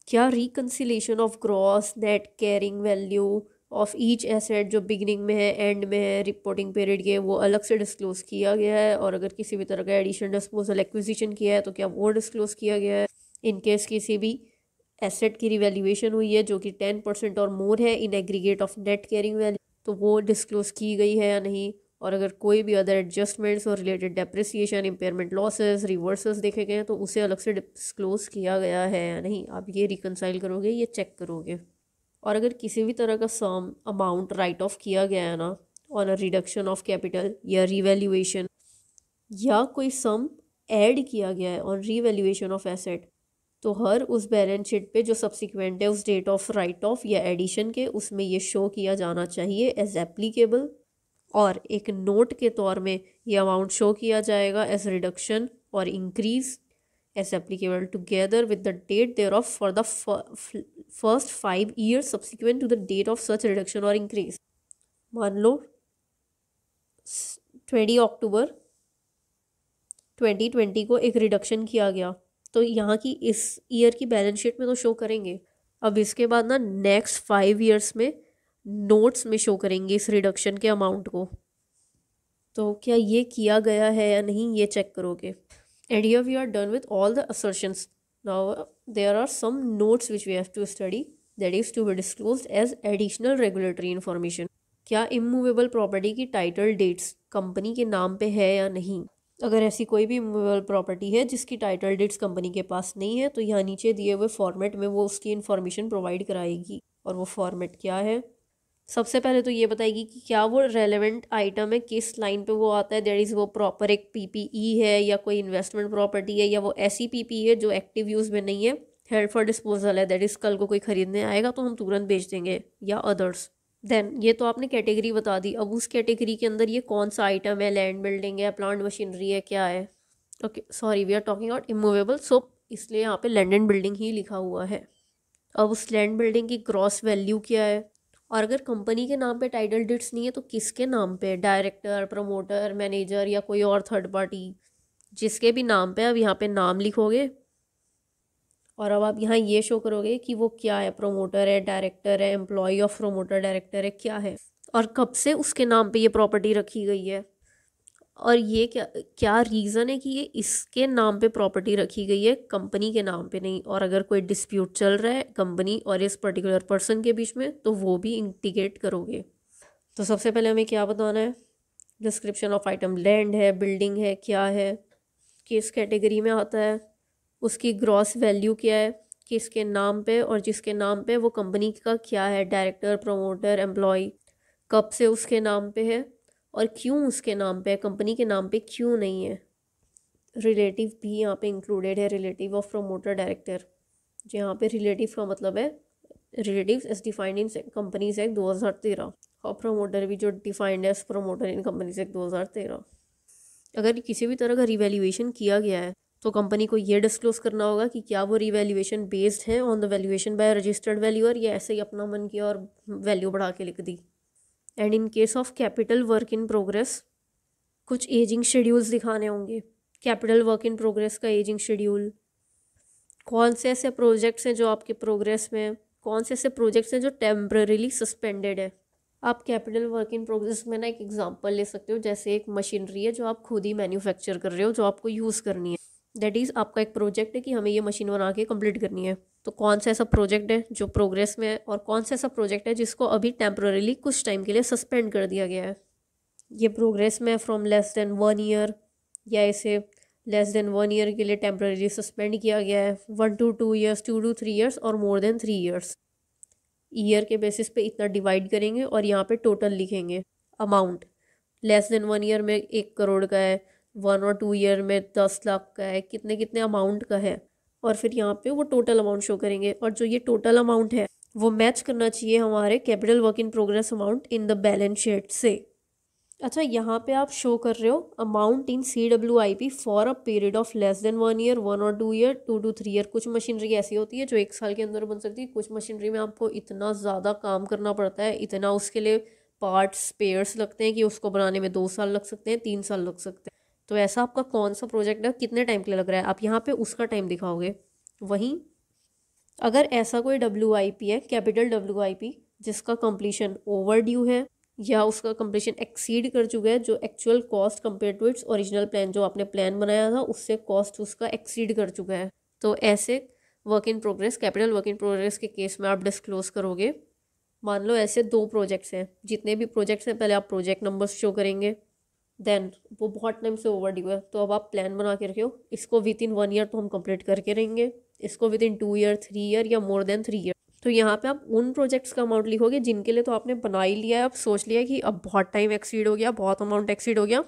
क्या reconciliation of gross net carrying value of each asset जो बिगिनिंग में है, एंड में है, रिपोर्टिंग पीरियड के, वो अलग से डिस्क्लोज किया गया है। और अगर किसी भी तरह का एडिशन, डिस्पोजल, एक्विजिशन किया है तो क्या वो डिस्क्लोज किया गया है। इन केस किसी भी एसेट की रिवैल्यूएशन हुई है जो कि 10% और मोर है in aggregate of net carrying value तो वो डिस्क्लोज की गई है या नहीं। और अगर कोई भी अदर एडजस्टमेंट्स और related depreciation, impairment losses, reversals देखे गए हैं तो उसे अलग से डिस्क्लोज किया गया है या नहीं। आप ये रिकनसाइल करोगे, ये चेक करोगे। और अगर किसी भी तरह का सम अमाउंट राइट ऑफ किया गया है ना on a reduction of capital या रिवैल्यूएशन, या कोई सम ऐड किया गया है ऑन रिवैल्यूएशन ऑफ एसेट, तो हर उस बैलेंस शीट पे जो सब्सिक्वेंट है उस डेट ऑफ राइट ऑफ या एडिशन के, उसमें ये शो किया जाना चाहिए एज एप्लीकेबल। और एक नोट के तौर में ये अमाउंट शो किया जाएगा एज रिडक्शन और increase as applicable together with the date thereof for the first 5 years subsequent to the date of such reduction और इंक्रीज। मान लो 20 अक्टूबर 2020 को एक रिडक्शन किया गया तो यहाँ की इस ईयर की बैलेंस शीट में तो शो करेंगे। अब इसके बाद ना नेक्स्ट 5 years में नोट्स में शो करेंगे इस रिडक्शन के अमाउंट को। तो क्या ये किया गया है या नहीं ये चेक करोगे। And here we are done with all the assertions. Now there are some notes which we have to study, that is to be disclosed as additional regulatory information. क्या इमूवेबल प्रॉपर्टी की title deeds company के नाम पे है या नहीं। अगर ऐसी कोई भी इमूवेबल प्रॉपर्टी है जिसकी टाइटल डेट्स कंपनी के पास नहीं है तो यहाँ नीचे दिए हुए फॉर्मेट में वो उसकी इन्फॉर्मेशन प्रोवाइड कराएगी। और वो फॉर्मेट क्या है, सबसे पहले तो ये बताएगी कि क्या वो रेलेवेंट आइटम है, किस लाइन पे वो आता है। दैट इज़ वो प्रॉपर एक पीपीई है या कोई इन्वेस्टमेंट प्रॉपर्टी है या वो ऐसी पीपीई है जो एक्टिव यूज़ में नहीं है, हेल्ड फॉर डिस्पोजल है। दैट इज़ कल को कोई खरीदने आएगा तो हम तुरंत बेच देंगे, या अदर्स। देन ये तो आपने कैटेगरी बता दी। अब उस कैटेगरी के अंदर ये कौन सा आइटम है, लैंड, बिल्डिंग है, प्लांट मशीनरी है, क्या है। Okay sorry, we are talking about immovable, so इसलिए यहाँ पे लैंड एंड बिल्डिंग ही लिखा हुआ है। अब उस लैंड बिल्डिंग की ग्रॉस वैल्यू क्या है। और अगर कंपनी के नाम पे टाइटल डीड्स नहीं है तो किसके नाम पे, डायरेक्टर, प्रमोटर, मैनेजर या कोई और थर्ड पार्टी, जिसके भी नाम पे। अब यहाँ पे नाम लिखोगे और अब आप यहाँ ये शो करोगे कि वो क्या है, प्रमोटर है, डायरेक्टर है, एम्प्लॉय ऑफ प्रमोटर डायरेक्टर है, क्या है, और कब से उसके नाम पे ये प्रॉपर्टी रखी गई है। और ये क्या क्या रीज़न है कि ये इसके नाम पे प्रॉपर्टी रखी गई है, कंपनी के नाम पे नहीं। और अगर कोई डिस्प्यूट चल रहा है कंपनी और इस पर्टिकुलर पर्सन के बीच में तो वो भी इंडिकेट करोगे। तो सबसे पहले हमें क्या बताना है, डिस्क्रिप्शन ऑफ आइटम, लैंड है, बिल्डिंग है, क्या है, किस कैटेगरी में आता है, उसकी ग्रॉस वैल्यू क्या है, किसके नाम पे, और जिसके नाम पे वो कंपनी का क्या है, डायरेक्टर, प्रमोटर, एम्प्लॉय, कब से उसके नाम पे है और क्यों उसके नाम पे है, कंपनी के नाम पे क्यों नहीं है। रिलेटिव भी यहाँ पे इंक्लूडेड है, रिलेटिव ऑफ प्रमोटर डायरेक्टर। जहाँ पे रिलेटिव का मतलब है relative as defined in companies act 2013, और प्रमोटर भी जो defined as promoter in companies act 2013। अगर किसी भी तरह का रिवैल्यूएशन किया गया है तो कंपनी को ये डिस्क्लोज करना होगा कि क्या वो रिवैल्यूएशन बेस्ड है on the valuation by registered valuer, या ऐसे ही अपना मन किया और वैल्यू बढ़ा के लिख दी। And in case of capital work in progress कुछ एजिंग शेड्यूल्स दिखाने होंगे। कैपिटल वर्क इन प्रोग्रेस का एजिंग शेड्यूल, कौन से ऐसे प्रोजेक्ट्स हैं जो आपके प्रोग्रेस में, कौन से ऐसे प्रोजेक्ट्स हैं जो टेम्पररीली सस्पेंडेड है। आप कैपिटल वर्क इन प्रोग्रेस में ना एक एग्जांपल ले सकते हो, जैसे एक मशीनरी है जो आप खुद ही मैन्युफैक्चर कर रहे हो, जो आपको यूज़ करनी है। दैट इज़ आपका एक प्रोजेक्ट है कि हमें ये मशीन बना के कंप्लीट करनी है। तो कौन सा ऐसा प्रोजेक्ट है जो प्रोग्रेस में है, और कौन सा ऐसा प्रोजेक्ट है जिसको अभी टेम्पररीली कुछ टाइम के लिए सस्पेंड कर दिया गया है। ये प्रोग्रेस में फ्रॉम लेस देन 1 ईयर, या इसे लेस देन 1 ईयर के लिए टेम्पररी सस्पेंड किया गया है, 1 to 2 years, 2 to 3 years और मोर देन 3 years। ईयर के बेसिस पे इतना डिवाइड करेंगे और यहाँ पे टोटल लिखेंगे अमाउंट। लेस देन 1 ईयर में 1 करोड़ का है, 1 और 2 ईयर में 10 लाख का है, कितने कितने अमाउंट का है, और फिर यहाँ पे वो टोटल अमाउंट शो करेंगे। और जो ये टोटल अमाउंट है वो मैच करना चाहिए हमारे capital work in progress amount in the balance sheet से। अच्छा, यहाँ पे आप शो कर रहे हो amount in CWIP for a period of less than 1 year, 1 और 2 ईयर, 2 to 3 ईयर। कुछ मशीनरी ऐसी होती है जो 1 साल के अंदर बन सकती है, कुछ मशीनरी में आपको इतना ज़्यादा काम करना पड़ता है, इतना उसके लिए पार्ट्स स्पेयर्स लगते हैं कि उसको बनाने में 2 साल लग सकते हैं, 3 साल लग सकते हैं। तो ऐसा आपका कौन सा प्रोजेक्ट है, कितने टाइम के लिए लग रहा है, आप यहाँ पे उसका टाइम दिखाओगे। वहीं अगर ऐसा कोई WIP है, कैपिटल WIP, जिसका कंप्लीशन ओवर ड्यू है या उसका कंप्लीशन एक्सीड कर चुका है, जो actual cost compare to its original plan, जो आपने प्लान बनाया था उससे कॉस्ट उसका एक्सीड कर चुका है, तो ऐसे work in progress, capital work in progress के केस में आप डिस्क्लोज करोगे। मान लो ऐसे 2 प्रोजेक्ट्स हैं, जितने भी प्रोजेक्ट्स हैं पहले आप प्रोजेक्ट नंबर्स शो करेंगे, देन वो बहुत टाइम से ओवर ड्यू है, तो अब आप प्लान बना के रखे हो, इसको विद इन 1 ईयर तो हम कंप्लीट करके रहेंगे, इसको विद इन 2 ईयर, 3 ईयर या मोर देन 3 ईयर। तो यहाँ पे आप उन प्रोजेक्ट्स का अमाउंट लिखोगे जिनके लिए तो आपने बना ही लिया है, अब सोच लिया कि अब बहुत टाइम एक्सीड हो गया, बहुत अमाउंट एक्सीड हो गया,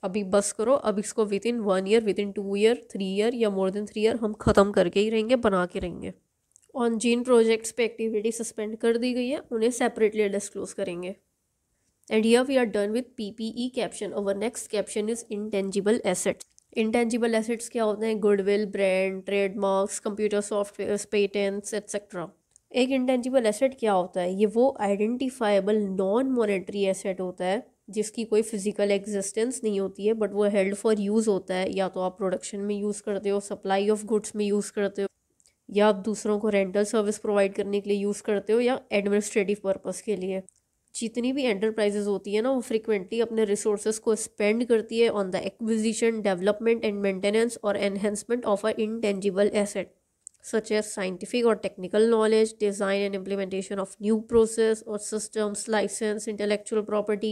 अभी बस करो, अब इसको with in 1 year, with in 2 year, 3 year या मोर देन 3 ईयर हम ख़त्म करके ही रहेंगे, बना के रहेंगे। और जिन प्रोजेक्ट्स पे एक्टिविटी सस्पेंड कर दी गई है उन्हें सेपरेटली डिस्क्लोज करेंगे। And here we are done with PPE caption. Our next caption is intangible assets. Intangible assets क्या होते हैं? Goodwill, brand, trademarks, computer software, patents etcetera. एक इंटेंजिबल एसेट क्या होता है? ये वो आइडेंटिफाइबल नॉन मॉनेटरी एसेट होता है जिसकी कोई फिजिकल एग्जिस्टेंस नहीं होती है, बट वो हेल्ड फॉर यूज़ होता है। या तो आप प्रोडक्शन में यूज़ करते हो, सप्लाई ऑफ गुड्स में यूज़ करते हो, या आप दूसरों को रेंटल सर्विस प्रोवाइड करने के लिए यूज़ करते हो, या एडमिनिस्ट्रेटिव पर्पस के लिए। जितनी भी एंटरप्राइजेज होती है ना, वो फ्रिक्वेंटली अपने रिसोर्सेज को स्पेंड करती है on the acquisition, development and maintenance और enhancement of a intangible asset such as scientific or technical knowledge, design and implementation of new process or systems, license, intellectual property,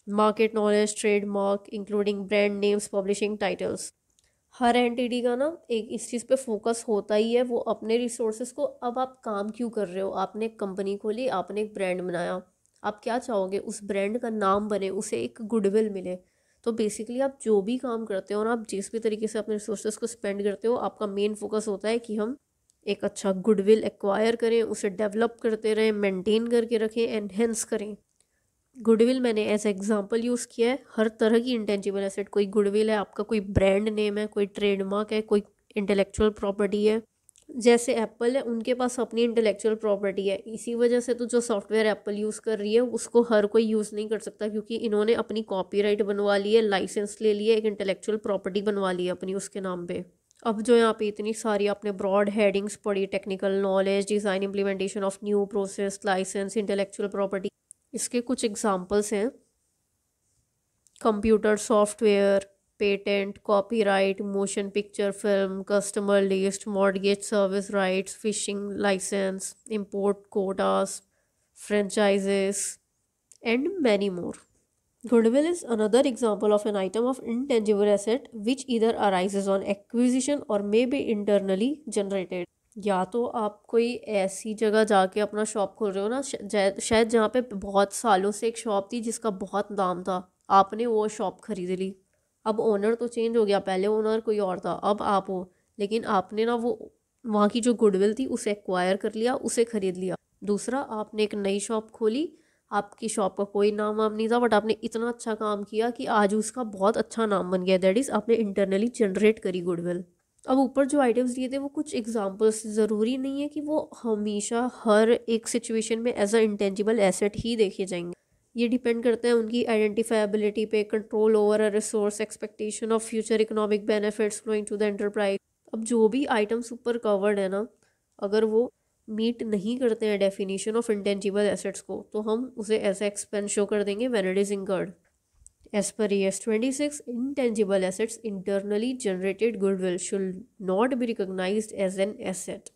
market knowledge, trademark, including brand names, publishing titles। Her entity का ना एक इस चीज़ पे focus होता ही है, वो अपने resources को, अब आप काम क्यों कर रहे हो, आपने एक कंपनी खोली, आपने एक ब्रांड बनाया, आप क्या चाहोगे, उस ब्रांड का नाम बने, उसे एक गुडविल मिले। तो बेसिकली आप जो भी काम करते हो और आप जिस भी तरीके से अपने रिसोर्सेज को स्पेंड करते हो, आपका मेन फोकस होता है कि हम एक अच्छा गुडविल एक्वायर करें, उसे डेवलप करते रहें, मेंटेन करके रखें, एनहेंस करें। गुडविल मैंने एज एग्जांपल यूज़ किया है। हर तरह की इंटेंजिबल एसेट, कोई गुडविल है, आपका कोई ब्रांड नेम है, कोई ट्रेडमार्क है, कोई इंटेलेक्चुअल प्रॉपर्टी है। जैसे एप्पल है, उनके पास अपनी इंटेलेक्चुअल प्रॉपर्टी है, इसी वजह से तो जो सॉफ्टवेयर एप्पल यूज़ कर रही है उसको हर कोई यूज़ नहीं कर सकता, क्योंकि इन्होंने अपनी कॉपीराइट बनवा ली है, लाइसेंस ले लिया, एक इंटेलेक्चुअल प्रॉपर्टी बनवा ली है अपनी उसके नाम पे। अब जो यहाँ पे इतनी सारी आपने ब्रॉड हेडिंग्स पढ़ी, technical knowledge, design, implementation of new process, licence, intellectual property, इसके कुछ एग्जांपल्स हैं: computer software, patent, copyright, motion picture film, customer list, mortgage service rights, fishing licence, import quotas, franchises and many more. Goodwill is another example of an item of intangible asset which either arises on acquisition or may be internally generated। या तो आप कोई ऐसी जगह जाके अपना shop खोल रहे हो ना, शायद जहाँ पे बहुत सालों से एक शॉप थी जिसका बहुत नाम था, आपने वो शॉप खरीद ली। अब ओनर तो चेंज हो गया, पहले ओनर कोई और था, अब आप हो, लेकिन आपने ना वो वहाँ की जो गुडविल थी उसे एक्वायर कर लिया, उसे खरीद लिया। दूसरा, आपने एक नई शॉप खोली, आपकी शॉप का कोई नाम वाम नहीं था, बट आपने इतना अच्छा काम किया कि आज उसका बहुत अच्छा नाम बन गया। दैट इज़ आपने इंटरनली जनरेट करी गुडविल। अब ऊपर जो आइटम्स दिए थे वो कुछ एग्जांपल्स, ज़रूरी नहीं है कि वो हमेशा हर एक सिचुएशन में एज अ इंटेंजिबल एसेट ही देखे जाएंगे। ये डिपेंड करता है उनकी आइडेंटिफाइबिलिटी पे, control over a resource, expectation of future economic benefits flowing to the enterprise. अब जो भी आइटम्स ऊपर कवर्ड है ना, अगर वो मीट नहीं करते हैं डेफिनेशन ऑफ इंटेंजिबल एसेट्स को, तो हम उसे ऐसा एक्सपेंस शो कर देंगे when it is incurred. As per AS26, intangible assets internally generated goodwill should not be recognized as an asset.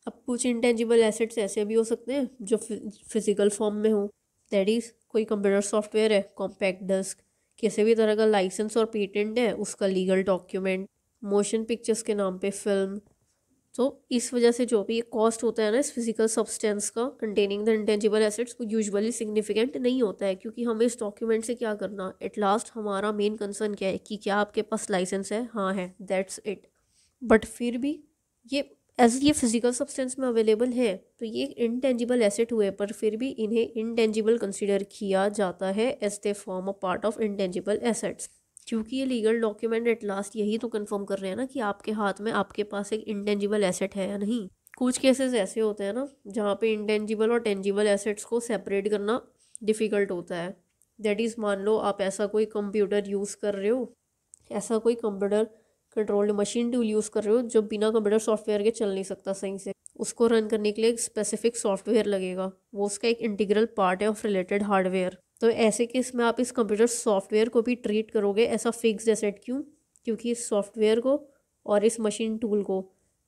अब कुछ इंटेंजिबल एसेट्स ऐसे भी हो सकते हैं जो फिजिकल फॉर्म में हो, दैट इज कोई कंप्यूटर सॉफ्टवेयर है, कॉम्पैक्ट डिस्क, किसी भी तरह का लाइसेंस और पेटेंट है, उसका लीगल डॉक्यूमेंट, मोशन पिक्चर्स के नाम पे फिल्म। तो इस वजह से जो भी ये कॉस्ट होता है ना इस फिजिकल सब्सटेंस का कंटेनिंग द इंटेंजिबल एसेट्स, वो यूजुअली सिग्निफिकेंट नहीं होता है, क्योंकि हमें इस डॉक्यूमेंट से क्या करना, एट लास्ट हमारा मेन कंसर्न क्या है कि क्या आपके पास लाइसेंस है, हाँ है, दैट्स इट। बट फिर भी ये एज ये फिजिकल सब्सटेंस में अवेलेबल है तो ये इंटेंजिबल एसेट हुए, पर फिर भी इन्हें इंटेंजिबल कंसिडर किया जाता है as they form a part of intangible assets, क्योंकि ये लीगल डॉक्यूमेंट एट लास्ट यही तो कंफर्म कर रहे हैं ना कि आपके हाथ में आपके पास एक इंटेंजिबल एसेट है या नहीं। कुछ केसेस ऐसे होते हैं ना जहाँ पे इंटेंजिबल और टेंजिबल एसेट्स को सेपरेट करना डिफ़िकल्ट होता है। दैट इज़, मान लो आप ऐसा कोई कंप्यूटर यूज़ कर रहे हो, ऐसा कोई computer controlled machine tool use कर रहे हो जो बिना कंप्यूटर सॉफ्टवेयर के चल नहीं सकता सही से, उसको रन करने के लिए एक स्पेसिफिक सॉफ्टवेयर लगेगा, वो उसका एक इंटीग्रल पार्ट है ऑफ रिलेटेड हार्डवेयर। तो ऐसे केस में आप इस कंप्यूटर सॉफ्टवेयर को भी ट्रीट करोगे ऐसा फिक्स्ड एसेट, क्यों? क्योंकि इस सॉफ्टवेयर को और इस मशीन टूल को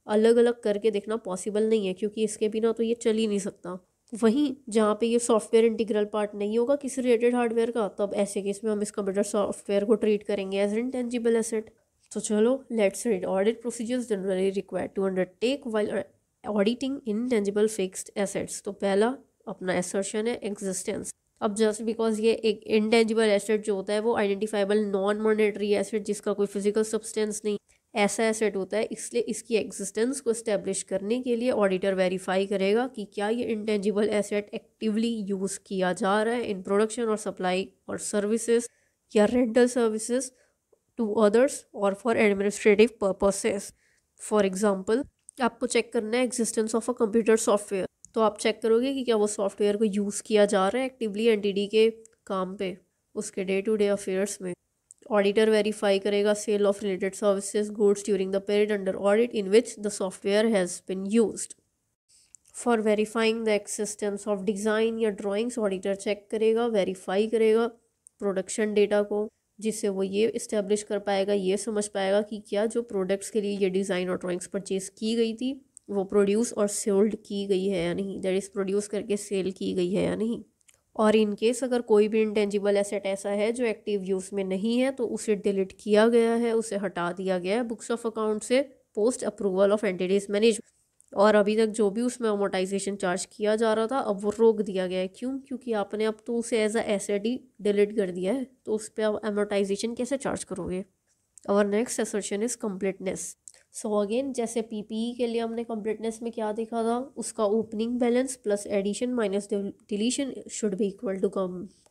अलग अलग करके देखना पॉसिबल नहीं है, क्योंकि इसके बिना तो ये चल ही नहीं सकता। वहीं जहाँ पे ये सॉफ्टवेयर इंटीग्रल पार्ट नहीं होगा किसी रिलेटेड हार्डवेयर का, तब ऐसे केस में हम इस कंप्यूटर सॉफ्टवेयर को ट्रीट करेंगे एज इंटेंजिबल एसेट। तो चलो let's read audit procedures generally required to undertake while auditing intangible fixed assets. तो पहला अपना एसर्शन है एग्जिस्टेंस। अब जस्ट बिकॉज ये एक इंटेंजिबल एसेट जो होता है वो आइडेंटिफाइबल नॉन मॉनेटरी एसेट जिसका कोई फिजिकल सब्सटेंस नहीं, ऐसा एसेट होता है, इसलिए इसकी एग्जिस्टेंस को इस्टेब्लिश करने के लिए ऑडिटर वेरीफाई करेगा कि क्या ये इंटेंजिबल एसेट एक्टिवली यूज़ किया जा रहा है इन प्रोडक्शन और सप्लाई और सर्विसेज या रेंटल सर्विसेज टू अदर्स और for administrative purposes. For example, आपको चेक करना है existence of a computer software, तो आप चेक करोगे कि क्या वो सॉफ्टवेयर को यूज़ किया जा रहा है एक्टिवली एंटिटी के काम पे, उसके डे टू डे अफेयर्स में। ऑडिटर वेरीफाई करेगा sale of related services goods during the period under audit in which the software has been used. For verifying the existence of design या drawings, auditor check करेगा, verify करेगा production data को, जिससे वो ये establish कर पाएगा, ये समझ पाएगा कि क्या जो प्रोडक्ट्स के लिए ये डिज़ाइन और ड्राइंग्स परचेज की गई थी वो प्रोड्यूस और सेल्ड की गई है या नहीं, दैट इज़ प्रोड्यूस करके सेल की गई है या नहीं। और इन केस अगर कोई भी इंटेंजिबल एसेट ऐसा है जो एक्टिव यूज़ में नहीं है तो उसे डिलीट किया गया है, उसे हटा दिया गया है बुक्स ऑफ अकाउंट से post approval of entities management. और अभी तक जो भी उसमें अमोर्टाइजेशन चार्ज किया जा रहा था अब वो रोक दिया गया है, क्यों? क्योंकि आपने अब तो उसे एज अ एसेट ही डिलीट कर दिया है, तो उस पर अब अमोर्टाइजेशन कैसे चार्ज करोगे? और next assertion is completeness. So again जैसे पीपीई के लिए हमने कंप्लीटनेस में क्या देखा था, उसका opening balance plus addition minus deletion should be equal to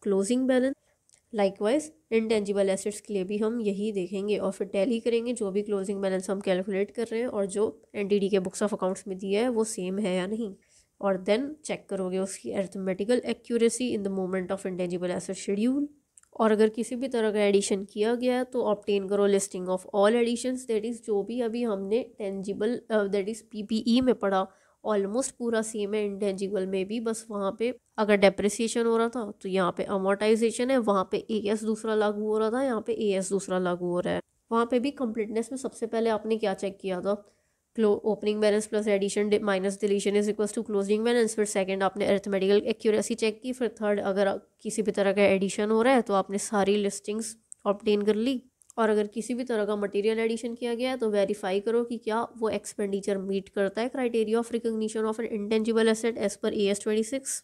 closing balance. Likewise intangible assets के लिए भी हम यही देखेंगे और फिर टैली करेंगे जो भी क्लोजिंग बैलेंस हम कैलकुलेट कर रहे हैं और जो एनटीडी के बुक्स ऑफ अकाउंट्स में दिया है वो सेम है या नहीं, और देन चेक करोगे उसकी arithmetical accuracy in the moment of intangible asset schedule. और अगर किसी भी तरह का एडिशन किया गया है तो ऑब्टेन करो listing of all additions, that is जो भी अभी हमने टेंजिबल दैट इज़ पीपीई में पढ़ा ऑलमोस्ट पूरा सेम है इंटेंजिबल में भी, बस वहाँ पे अगर डेप्रिसिएशन हो रहा था तो यहाँ पे अमोर्टाइजेशन है, वहाँ पे एएस दूसरा लागू हो रहा था, यहाँ पे एएस दूसरा लागू हो रहा है। वहाँ पे भी कंप्लीटनेस में सबसे पहले आपने क्या चेक किया था, opening balance plus addition minus deletion is equal to closing balance. फिर सेकंड आपने अरिथमेटिकल एक्यूरेसी चेक की। फिर थर्ड अगर किसी भी तरह का एडिशन हो रहा है तो आपने सारी लिस्टिंग्स ऑब्टेन कर ली। और अगर किसी भी तरह का मटेरियल एडिशन किया गया है तो वेरीफाई करो कि क्या वो एक्सपेंडिचर मीट करता है criteria of recognition of an intangible asset as per AS26।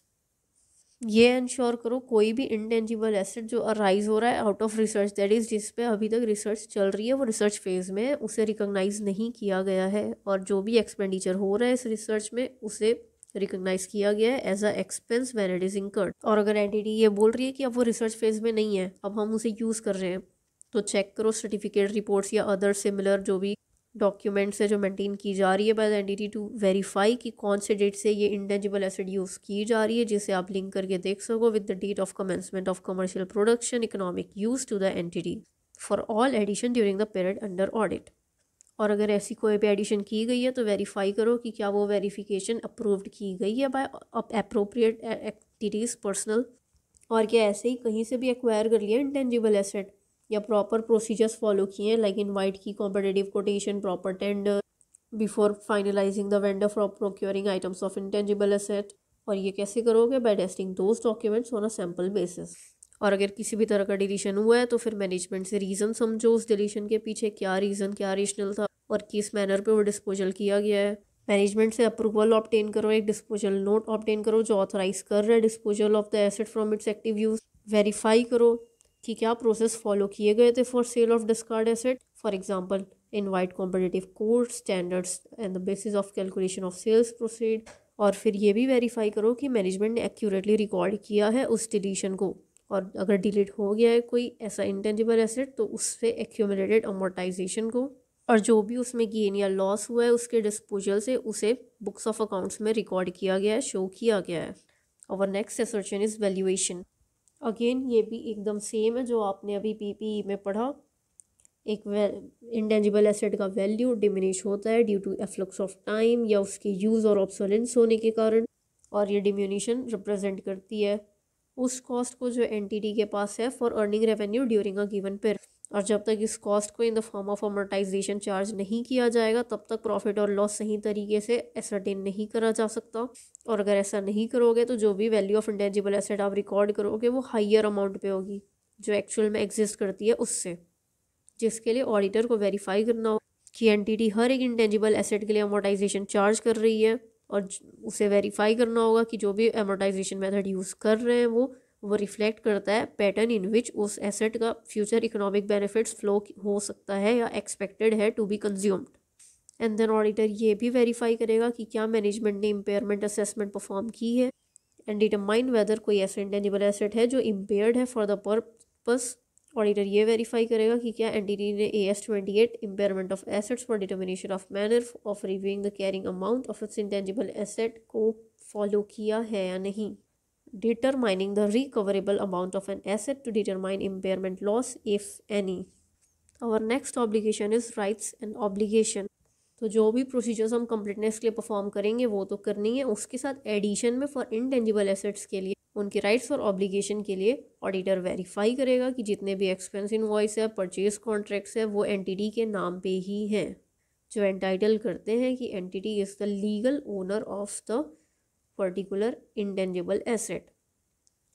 ये इंश्योर करो कोई भी इंटेंजिबल एसेट जो अराइज हो रहा है out of research, that is जिस पे अभी तक रिसर्च चल रही है, वो रिसर्च फेज में है, उसे रिकॉग्नाइज नहीं किया गया है, और जो भी एक्सपेंडिचर हो रहा है इस रिसर्च में उसे रिकॉग्नाइज किया गया है as a expense when it is incurred. और अगर एंटिटी ये बोल रही है कि अब वो रिसर्च फेज में नहीं है, अब हम उसे यूज़ कर रहे हैं, तो चेक करो सर्टिफिकेट रिपोर्ट्स या अदर सिमिलर जो भी डॉक्यूमेंट्स है जो मेंटेन की जा रही है by the entity to verify कि कौन से डेट से ये इंटेंजिबल एसेट यूज़ की जा रही है, जिसे आप लिंक करके देख सको with the date of commencement of commercial production economic use to the entity for all addition during the period under audit. और अगर ऐसी कोई भी एडिशन की गई है तो वेरीफाई करो कि क्या वो वेरिफिकेशन अप्रूव्ड की गई है बाय अप्रोप्रिएट एंटिटीज़ पर्सनल, और क्या ऐसे ही कहीं से भी एक्वायर कर लिया इंटेंजिबल एसेट या प्रॉपर प्रोसीजर्स फॉलो किए हैं लाइक इनवाइट की competitive quotation proper tender before finalising the vendor for procuring items of intangible asset. और ये कैसे करोगे? By testing those documents on a sample basis. और अगर किसी भी तरह का डिलीशन हुआ है तो फिर मैनेजमेंट से रीज़न समझो उस डिलीशन के पीछे क्या रीज़न क्या रेशनल था और किस मैनर पे वो डिस्पोजल किया गया है। मैनेजमेंट से अप्रूवल ऑब्टेन करो, एक डिस्पोजल नोट ऑब्टेन करो जो ऑथराइज कर रहा है disposal of the asset from its active use. Verify करो कि क्या प्रोसेस फॉलो किए गए थे for sale of discard asset, for example invite competitive code standards and the basis of calculation of sales proceed. और फिर ये भी वेरीफाई करो कि मैनेजमेंट ने एक्यूरेटली रिकॉर्ड किया है उस डिलीशन को, और अगर डिलीट हो गया है कोई ऐसा इंटेंजिबल एसेट तो उससे एक्यूमुलेटेड अमोर्टाइजेशन को, और जो भी उसमें गेन या लॉस हुआ है उसके डिस्पोजल से उसे बुक्स ऑफ अकाउंट्स में रिकॉर्ड किया गया है, शो किया गया है। और next assertion is valuation. Again ये भी एकदम सेम है जो आपने अभी पीपीई में पढ़ा। एक इंटेंजिबल एसेट का वैल्यू डिमिनिश होता है due to efflux of time या उसके यूज़ और ऑब्सोलेंस होने के कारण, और ये डिमिनिशन रिप्रेजेंट करती है उस कॉस्ट को जो एंटिटी के पास है for earning revenue during a given period. और जब तक इस कॉस्ट को इन the form of amortisation charge नहीं किया जाएगा तब तक प्रॉफिट और लॉस सही तरीके से एसर्टेन नहीं करा जा सकता। और अगर ऐसा नहीं करोगे तो जो भी वैल्यू ऑफ इंटेंजिबल एसेट आप रिकॉर्ड करोगे वो हाइयर अमाउंट पे होगी जो एक्चुअल में एग्जिस्ट करती है उससे, जिसके लिए ऑडिटर को वेरीफाई करना हो कि एंटिटी हर एक इंटेंजिबल एसेट के लिए अमोर्टाइजेशन चार्ज कर रही है, और उसे वेरीफाई करना होगा कि जो भी अमोर्टाइजेशन मेथड यूज़ कर रहे हैं वो रिफ्लेक्ट करता है पैटर्न इन विच उस एसेट का फ्यूचर इकोनॉमिक बेनिफिट्स फ्लो हो सकता है या एक्सपेक्टेड है to be consumed. And then auditor ये भी वेरीफाई करेगा कि क्या मैनेजमेंट ने इम्पेयरमेंट असेसमेंट परफॉर्म की है एंड डिटरमाइन वेदर कोई ऐसा इंटेंजिबल एसेट है जो इम्पेयर्ड है फॉर द पर्पस। ऑडिटर ये वेरीफाई करेगा कि क्या एंटिटी ने AS-28 impairment of assets for determination of manner of reviewing the carrying amount of its intangible asset को फॉलो किया है या नहीं। Determining the recoverable amount of an asset to determine impairment loss if any. Our next obligation is rights and obligation. तो जो भी procedures हम completeness के लिए परफॉर्म करेंगे वो तो करनी है, उसके साथ एडिशन में फॉर इंटेंजिबल एसेट्स के लिए उनके राइट्स और ऑब्लिगेशन के लिए ऑडिटर वेरीफाई करेगा कि जितने भी एक्सपेंस इनवॉइस है परचेज कॉन्ट्रैक्ट्स है वो एंटिटी के नाम पे ही हैं, जो एंटाइटल करते हैं कि entity is the legal owner of the particular intangible asset.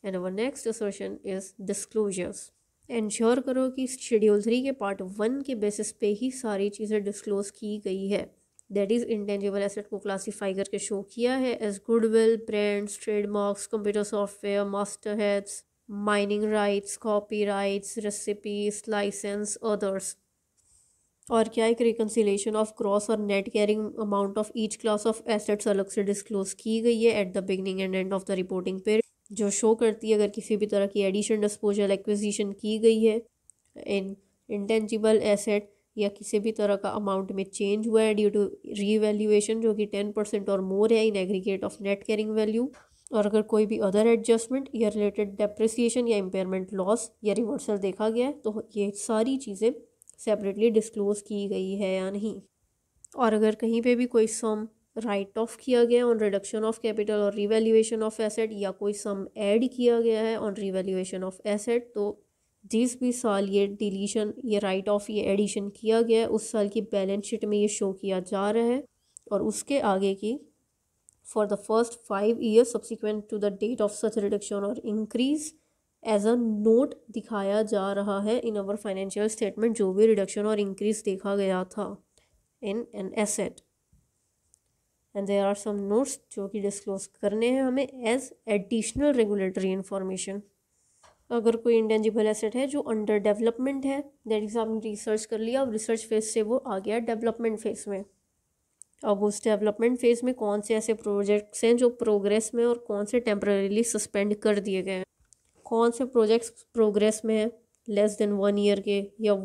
And our next assertion is disclosures. Ensure करो कि शेड्यूल 3 के पार्ट 1 के बेसिस पे ही सारी चीज़ें डिस्क्लोज की गई है। दैट इज़ इंटेंजिबल एसेट को क्लासीफाई करके शो किया है as goodwill, brands, trademarks, computer software, master heads, mining rights, copyrights, recipes, licence, others. और क्या एक रिकन्सिलेशन ऑफ क्रॉस और net carrying amount of each class of assets अलग से डिस्क्लोज की गई है at the beginning and end of the reporting period, जो शो करती है अगर किसी भी तरह की एडिशन, डिस्पोजल, एक्विजिशन की गई है इन इंटेंजिबल एसेट या किसी भी तरह का अमाउंट में चेंज हुआ है ड्यू टू रीवैल्यूएशन जो कि 10% और मोर है in aggregate of net carrying value, और अगर कोई भी अदर एडजस्टमेंट या रिलेटेड डेप्रिसिएशन या इम्पेयरमेंट लॉस या रिवर्सल देखा गया है तो ये सारी चीज़ें सेपरेटली डिस्क्लोज की गई है या नहीं। और अगर कहीं पे भी कोई सम राइट ऑफ किया गया ऑन रिडक्शन ऑफ कैपिटल और रिवैल्यूएशन ऑफ एसेट या कोई सम ऐड किया गया है ऑन रिवैल्यूएशन ऑफ एसेट, तो जिस भी साल ये डिलीशन, ये राइट ऑफ, ये एडिशन किया गया है उस साल की बैलेंस शीट में ये शो किया जा रहा है, और उसके आगे की for the first 5 years subsequent to the date of such reduction और इंक्रीज एज अ नोट दिखाया जा रहा है इन अवर फाइनेंशियल स्टेटमेंट जो भी रिडक्शन और इंक्रीज देखा गया था in an asset, and there are some notes जो कि डिस्क्लोज करने हैं हमें एज एडिशनल रेगुलेटरी इन्फॉर्मेशन। अगर कोई इंटेंजिबल एसेट है जो अंडर डेवलपमेंट है, दैट इज आपने रिसर्च कर लिया, अब रिसर्च फेज से वो आ गया डेवलपमेंट फेज में। अब उस डेवलपमेंट फेज में कौन से ऐसे प्रोजेक्ट्स हैं जो प्रोग्रेस में और कौन से टेम्परेरीली सस्पेंड कर दिए गए हैं, कौन से प्रोजेक्ट्स प्रोग्रेस में हैं लेस देन 1 ईयर के या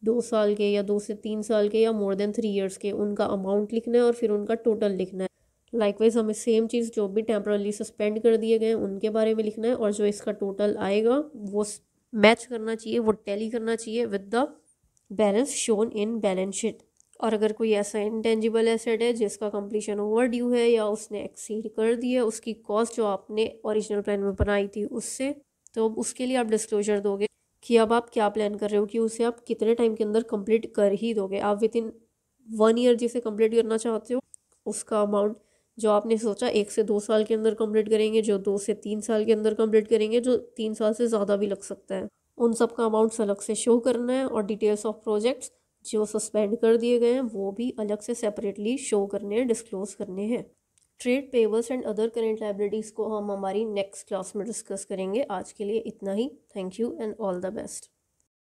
2 साल के या 2 से 3 साल के या मोर देन 3 ईयर्स के, उनका अमाउंट लिखना है और फिर उनका टोटल लिखना है। लाइकवाइज हमें सेम चीज़ जो भी टेम्परली सस्पेंड कर दिए गए हैं उनके बारे में लिखना है, और जो इसका टोटल आएगा वो मैच करना चाहिए, वो टैली करना चाहिए with the balance shown in balance sheet. और अगर कोई ऐसा इंटेंजिबल एसेट है जिसका कंप्लीशन ओवर ड्यू है या उसने एक्सीड कर दिया उसकी कॉस्ट जो आपने ओरिजिनल प्लान में बनाई थी उससे, तो उसके लिए आप डिस्क्लोजर दोगे कि अब आप क्या प्लान कर रहे हो कि उसे आप कितने टाइम के अंदर कंप्लीट कर ही दोगे। आप विद इन 1 ईयर जिसे कंप्लीट करना चाहते हो उसका अमाउंट जो आपने सोचा 1 से 2 साल के अंदर कंप्लीट करेंगे, जो 2 से 3 साल के अंदर कंप्लीट करेंगे, जो 3 साल से ज़्यादा भी लग सकता है, उन सब का अमाउंट्स अलग से शो करना है। और डिटेल्स ऑफ प्रोजेक्ट्स जो सस्पेंड कर दिए गए हैं वो भी अलग से सेपरेटली शो करने हैं, डिस्क्लोज करने हैं। Trade payables and other current liabilities को हम हमारी नेक्स्ट क्लास में डिस्कस करेंगे। आज के लिए इतना ही। Thank you and all the best.